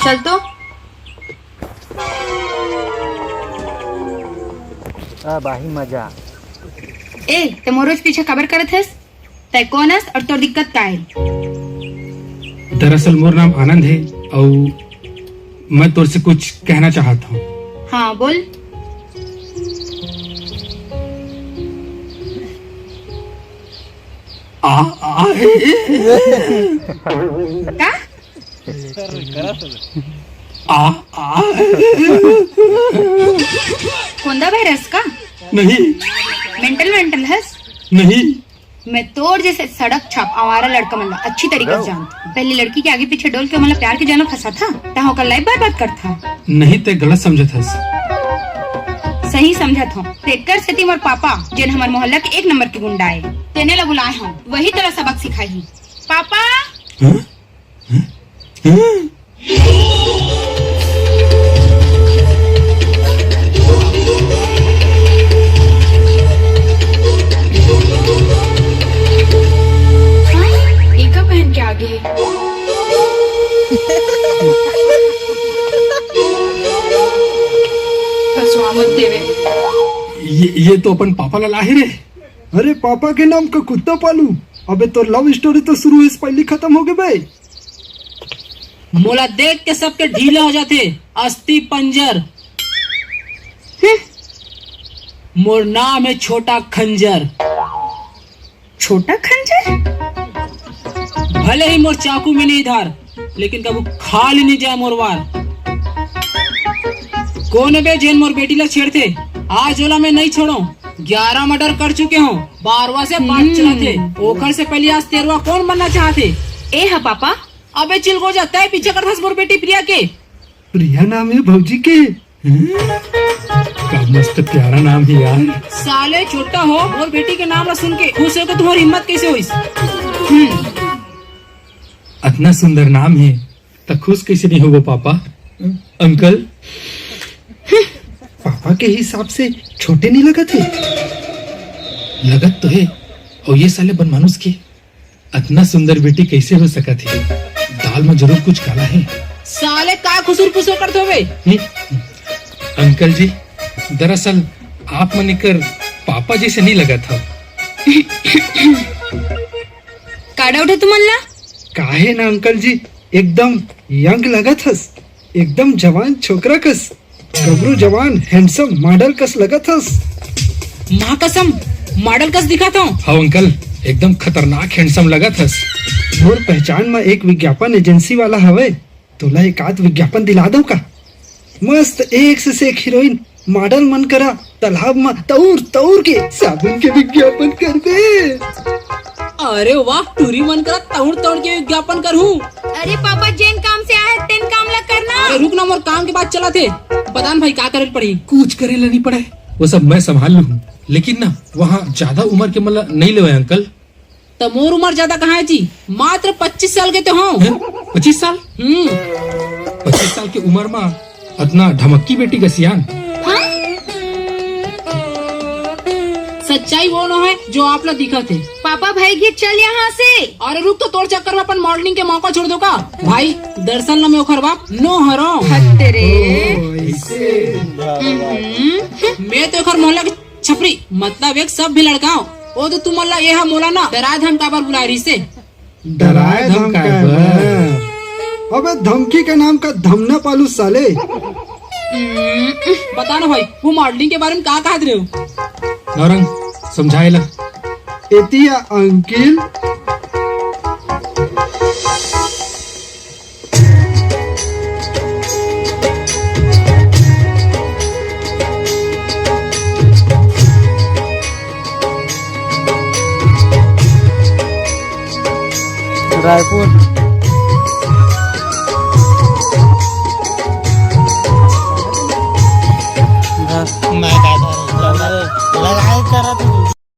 चल तो। बाही मजा। ए ते मोर रोज पीछे खबर करत हस? तय कौन हस और तोर दिक्कत का है? दरअसल मोर नाम आनंद है और मैं तोर से कुछ कहना चाहता हूँ। हाँ बोल। का? कोंदा वायरस का? नहीं मेंटल हस? नहीं। मैं तोर जैसे सड़क छाप आवारा लड़का मतलब अच्छी तरीके से जानता हूँ। पहली लड़की के आगे पीछे डोल के मतलब प्यार के जाना फंसा था तहाँ का लाइफ बर्बाद कर था। नहीं ते गलत समझत हस। सही समझत हूँ। तेकर से मोर पापा जिन हमारे मोहल्ला के 1 नंबर के गुंडा है तेने ला बुलाए हूँ, वही तेरा सबक सिखाई। पापा हाँ? हाँ? एका पहन के आगे फसवामत देवे। ये तो अपन पापा ला लाहे रे। अरे पापा के नाम का कुत्ता पालू। अबे तो लव स्टोरी तो शुरू इस पहले खत्म हो गए भाई। मोला देख के सबके ढीले हो जाते अस्थि पंजर। मोर नाम है छोटा खंजर। छोटा खंजर? भले ही मोर चाकू में नहीं धार लेकिन कबू खा ली नहीं जाए मोर वार। कौन बे जेन मोर बेटी ला छेड़ते? आज ओला मैं नहीं छोड़ो। 11 मर्डर कर चुके हूँ, 12वां से बात चलाते। ओखर से पहले आज 13वां कौन बनना चाहते? ए हा पापा। अबे चिल हो जाता है पीछे कर मोर बेटी प्रिया के। प्रिया नाम है भौजी के। क्या मस्त प्यारा नाम है यार। साले छोटा हो और बेटी के नाम ला सुन के खुश हो के तुम्हारी हिम्मत कैसे हुई? इतना सुंदर नाम है तो खुश कैसे नहीं होगा पापा? अंकल पापा के हिसाब से छोटे नहीं लगा थे। लगत तो है और ये साले बनमानुस के इतना सुंदर बेटी कैसे हो सका थी? दाल में जरूर कुछ काला है। साले का खुसुर फुसुर करते हो? अंकल जी दरअसल आप मन कर पापा जैसे नहीं लगा था। का डाउट है तुमल्ला? काहे ना अंकल जी, एकदम यंग लगा थस। एकदम जवान छोकरा कस, गबरू जवान हैंडसम मॉडल कस लगा थस। माँ कसम मॉडल कस दिखाता हूँ। हाँ अंकल एकदम खतरनाक हैंडसम लगा था। मोर पहचान में एक विज्ञापन एजेंसी वाला हवे, तोला एक आध विज्ञापन दिला दो का? मस्त एक से एक हीरोइन मॉडल मन करा तालाब में तौर तौर के साबुन के विज्ञापन कर दे। अरे वाह टूरी मन करा तोड़ तोड़ के विज्ञापन करूँ। अरे पापा जेन काम से आया है तेन काम ला करना। अरे रुक ना मोर काम के बाद चला थे। पता नहीं भाई क्या करे पड़ी। कुछ करे नहीं पड़े वो सब मैं संभाल लूँ, लेकिन ना वहाँ ज्यादा उम्र के मतलब नहीं ले अंकल। तो मोर उम्र ज्यादा कहाँ है जी? मात्र 25 साल के तो हूँ। 25 साल? 25 साल की उम्र में इतना ढमक्की बेटी का सियान। सच्चाई वो न है जो आप लोग दिखा थे। पापा भाई ये चल यहाँ से। अरे रुक तो तोड़ चक्कर में अपन मॉडलिंग के मौका छोड़ दो का भाई। दर्शन न में ओखर बाप नो हरो। तेरे मैं तो ओखर मोहल्ला की छपरी मतलब एक सब भी लड़काओ। ओ तो तुम अल्लाह ये मोला ना डराए धम काबर बुला रही से। डराए धमकाए? अबे धमकी के नाम का धमना पालू साले। बता ना भाई वो मॉडलिंग के बारे में क्या कहा रहे हो? नौरंग समझाएला। एतिया अंकिल रायपुर